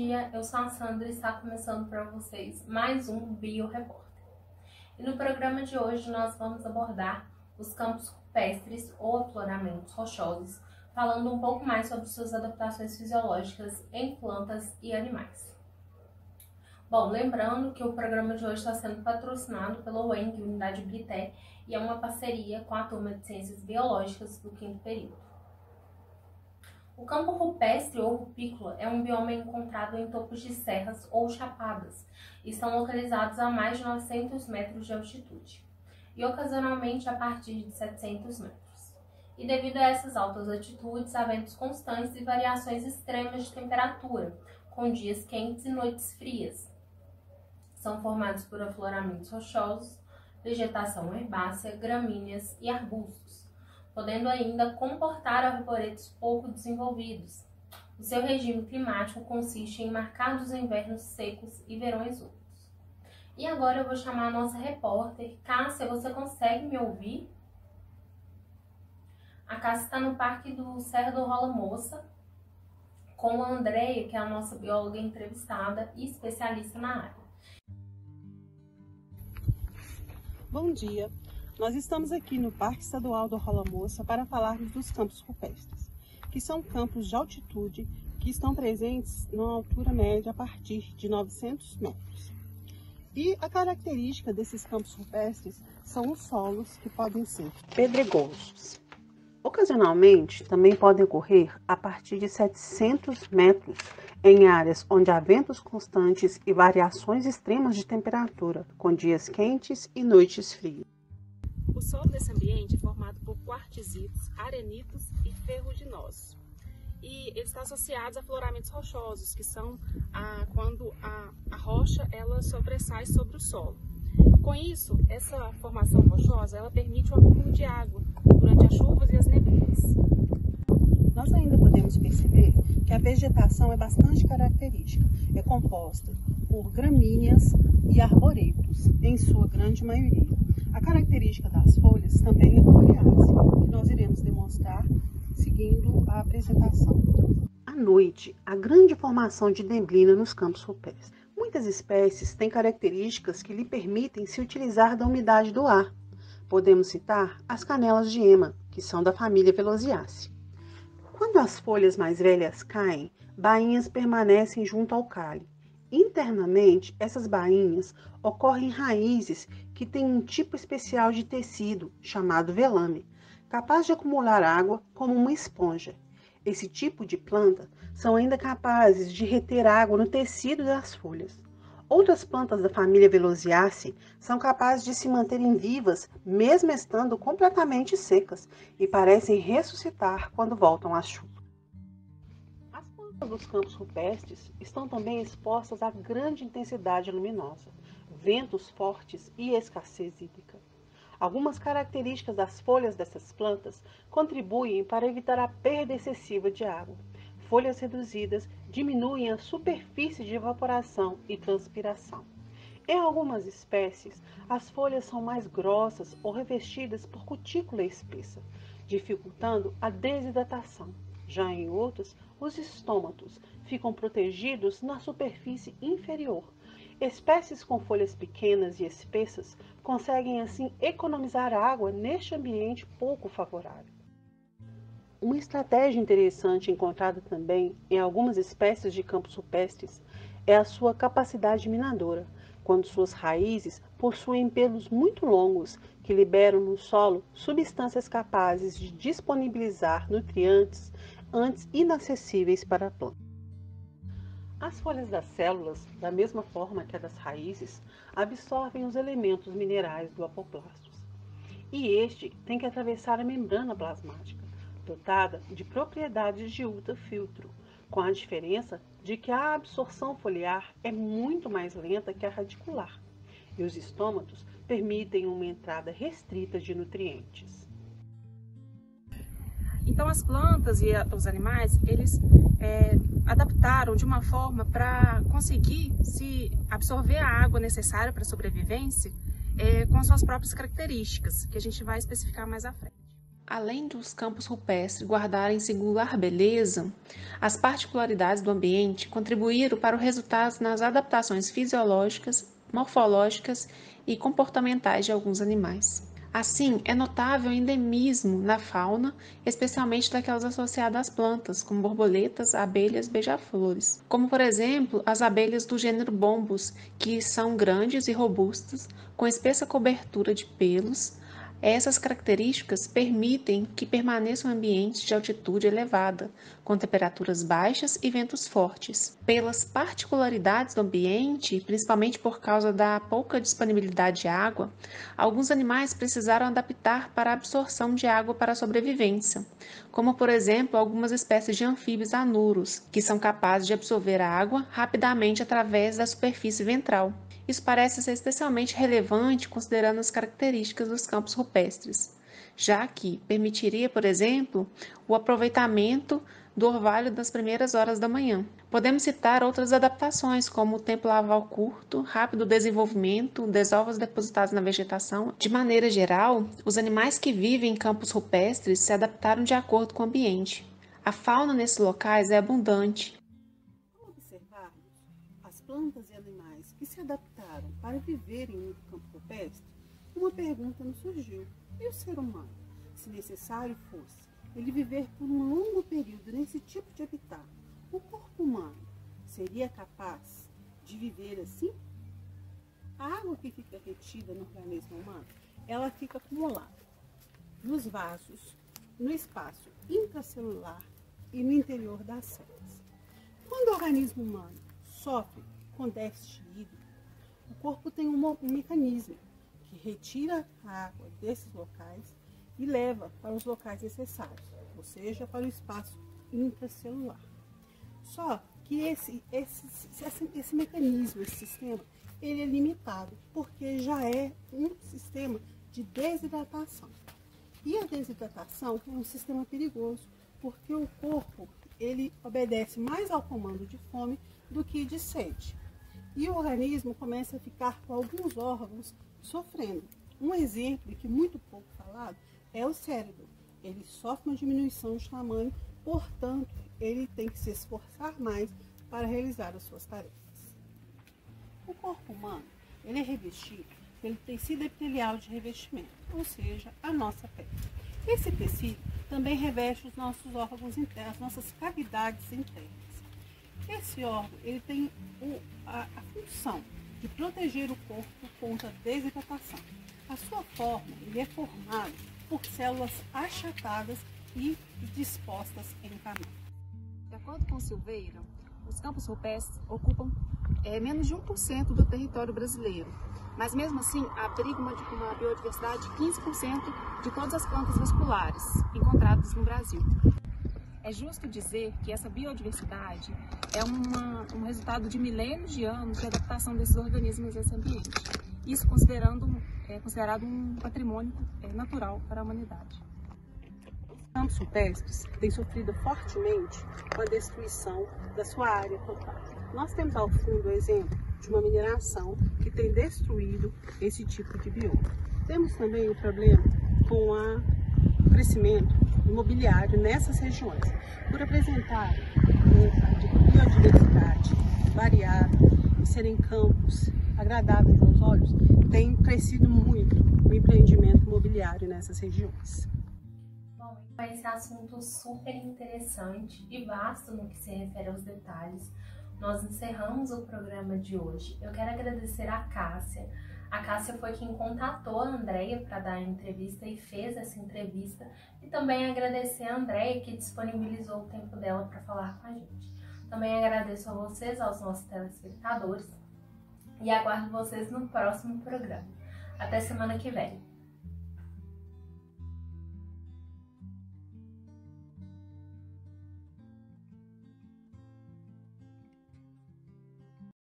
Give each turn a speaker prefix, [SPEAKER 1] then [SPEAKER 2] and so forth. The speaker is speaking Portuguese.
[SPEAKER 1] dia, eu sou a Sandra e está começando para vocês mais um BioRepórter. E no programa de hoje nós vamos abordar os campos rupestres ou afloramentos rochosos, falando um pouco mais sobre suas adaptações fisiológicas em plantas e animais. Bom, lembrando que o programa de hoje está sendo patrocinado pela UENG, Unidade Brité, e é uma parceria com a turma de Ciências Biológicas do 5º período. O campo rupestre ou rupícola é um bioma encontrado em topos de serras ou chapadas e estão localizados a mais de 900 metros de altitude e ocasionalmente a partir de 700 metros. E devido a essas altas altitudes, há ventos constantes e variações extremas de temperatura, com dias quentes e noites frias. São formados por afloramentos rochosos, vegetação herbácea, gramíneas e arbustos, podendo ainda comportar arvoredos pouco desenvolvidos. O seu regime climático consiste em marcados invernos secos e verões úmidos. E agora eu vou chamar a nossa repórter. Cássia, você consegue me ouvir? A Cássia está no Parque do Serra do Rola Moça, com a Andreia, que é a nossa bióloga entrevistada e especialista na área.
[SPEAKER 2] Bom dia! Nós estamos aqui no Parque Estadual do Rola Moça para falarmos dos campos rupestres, que são campos de altitude que estão presentes numa altura média a partir de 900 metros. E a característica desses campos rupestres são os solos, que podem ser pedregosos. Ocasionalmente, também podem ocorrer a partir de 700 metros em áreas onde há ventos constantes e variações extremas de temperatura, com dias quentes e noites frias.
[SPEAKER 3] O solo desse ambiente é formado por quartzitos, arenitos e ferruginosos. E eles estão associados a afloramentos rochosos, que são quando a rocha ela sobressai sobre o solo. Com isso, essa formação rochosa ela permite o acúmulo de água durante as chuvas e as neblinas.
[SPEAKER 2] Nós ainda podemos perceber que a vegetação é bastante característica. É composta por gramíneas e arboretos, em sua grande maioria. A característica das folhas também é coriácea, que nós iremos demonstrar seguindo a apresentação.
[SPEAKER 4] À noite, há grande formação de neblina nos campos rupestres. Muitas espécies têm características que lhe permitem se utilizar da umidade do ar. Podemos citar as canelas de ema, que são da família Velociaceae. Quando as folhas mais velhas caem, bainhas permanecem junto ao caule. Internamente, essas bainhas ocorrem em raízes que têm um tipo especial de tecido, chamado velame, capaz de acumular água como uma esponja. Esse tipo de planta são ainda capazes de reter água no tecido das folhas. Outras plantas da família Velociaceae são capazes de se manterem vivas, mesmo estando completamente secas, e parecem ressuscitar quando voltam à chuva. As plantas dos campos rupestres estão também expostas a grande intensidade luminosa, ventos fortes e escassez hídrica. Algumas características das folhas dessas plantas contribuem para evitar a perda excessiva de água. Folhas reduzidas diminuem a superfície de evaporação e transpiração. Em algumas espécies, as folhas são mais grossas ou revestidas por cutícula espessa, dificultando a desidratação. Já em outras, os estômatos ficam protegidos na superfície inferior. Espécies com folhas pequenas e espessas conseguem assim economizar água neste ambiente pouco favorável. Uma estratégia interessante encontrada também em algumas espécies de campos rupestres é a sua capacidade minadora, quando suas raízes possuem pelos muito longos que liberam no solo substâncias capazes de disponibilizar nutrientes antes inacessíveis para a planta. As folhas das células, da mesma forma que a das raízes, absorvem os elementos minerais do apoplastos. E este tem que atravessar a membrana plasmática, dotada de propriedades de ultrafiltro, com a diferença de que a absorção foliar é muito mais lenta que a radicular, e os estômatos permitem uma entrada restrita de nutrientes.
[SPEAKER 3] Então as plantas e os animais, eles adaptaram de uma forma para conseguir se absorver a água necessária para a sobrevivência com suas próprias características, que a gente vai especificar mais à frente. Além dos campos rupestres guardarem singular beleza, as particularidades do ambiente contribuíram para o resultado nas adaptações fisiológicas, morfológicas e comportamentais de alguns animais. Assim, é notável o endemismo na fauna, especialmente daquelas associadas às plantas, como borboletas, abelhas, beija-flores. Como, por exemplo, as abelhas do gênero Bombus, que são grandes e robustas, com espessa cobertura de pelos. Essas características permitem que permaneçam em ambientes de altitude elevada, com temperaturas baixas e ventos fortes. Pelas particularidades do ambiente, principalmente por causa da pouca disponibilidade de água, alguns animais precisaram adaptar para a absorção de água para a sobrevivência, como por exemplo algumas espécies de anfíbios anuros, que são capazes de absorver a água rapidamente através da superfície ventral. Isso parece ser especialmente relevante considerando as características dos campos rupestres, já que permitiria, por exemplo, o aproveitamento do orvalho das primeiras horas da manhã. Podemos citar outras adaptações, como o tempo larval curto, rápido desenvolvimento, desovos depositados na vegetação. De maneira geral, os animais que vivem em campos rupestres se adaptaram de acordo com o ambiente. A fauna nesses locais é abundante.
[SPEAKER 2] Ao observarmos as plantas e animais que se adaptaram para viverem no campo rupestre, uma pergunta nos surgiu: e o ser humano? Se necessário fosse ele viver por um longo período nesse tipo de habitat, o corpo humano seria capaz de viver assim? A água que fica retida no organismo humano, ela fica acumulada nos vasos, no espaço intracelular e no interior das células. Quando o organismo humano sofre com déficit hídrico, o corpo tem um mecanismo que retira a água desses locais e leva para os locais necessários, ou seja, para o espaço intracelular. Só que esse mecanismo, esse sistema, ele é limitado, porque já é um sistema de desidratação. E a desidratação é um sistema perigoso, porque o corpo ele obedece mais ao comando de fome do que de sede. E o organismo começa a ficar com alguns órgãos sofrendo. Um exemplo, que muito pouco falado, é o cérebro. Ele sofre uma diminuição de tamanho, portanto, ele tem que se esforçar mais para realizar as suas tarefas. O corpo humano, ele é revestido pelo tecido epitelial de revestimento, ou seja, a nossa pele. Esse tecido também reveste os nossos órgãos internos, as nossas cavidades internas. Esse órgão ele tem a função de proteger o corpo contra a desidratação. A sua forma ele é formado por células achatadas e dispostas em caminho.
[SPEAKER 3] De acordo com Silveira, os campos rupestres ocupam menos de 1% do território brasileiro, mas mesmo assim abrigam uma biodiversidade de 15% de todas as plantas vasculares encontradas no Brasil. É justo dizer que essa biodiversidade é um resultado de milênios de anos de adaptação desses organismos a esse ambiente. Isso considerado um patrimônio natural para a humanidade.
[SPEAKER 2] Os campos rupestres têm sofrido fortemente com a destruição da sua área total. Nós temos ao fundo o exemplo de uma mineração que tem destruído esse tipo de bioma. Temos também o problema com o crescimento imobiliário nessas regiões, por apresentar a biodiversidade variada e serem campos agradáveis aos olhos, tem crescido muito o empreendimento imobiliário nessas regiões.
[SPEAKER 1] Bom, esse assunto super interessante e vasto no que se refere aos detalhes. Nós encerramos o programa de hoje. Eu quero agradecer a Cássia. A Cássia foi quem contatou a Andréia para dar a entrevista e fez essa entrevista. E também agradecer a Andréia que disponibilizou o tempo dela para falar com a gente. Também agradeço a vocês, aos nossos telespectadores. E aguardo vocês no próximo programa. Até semana que vem.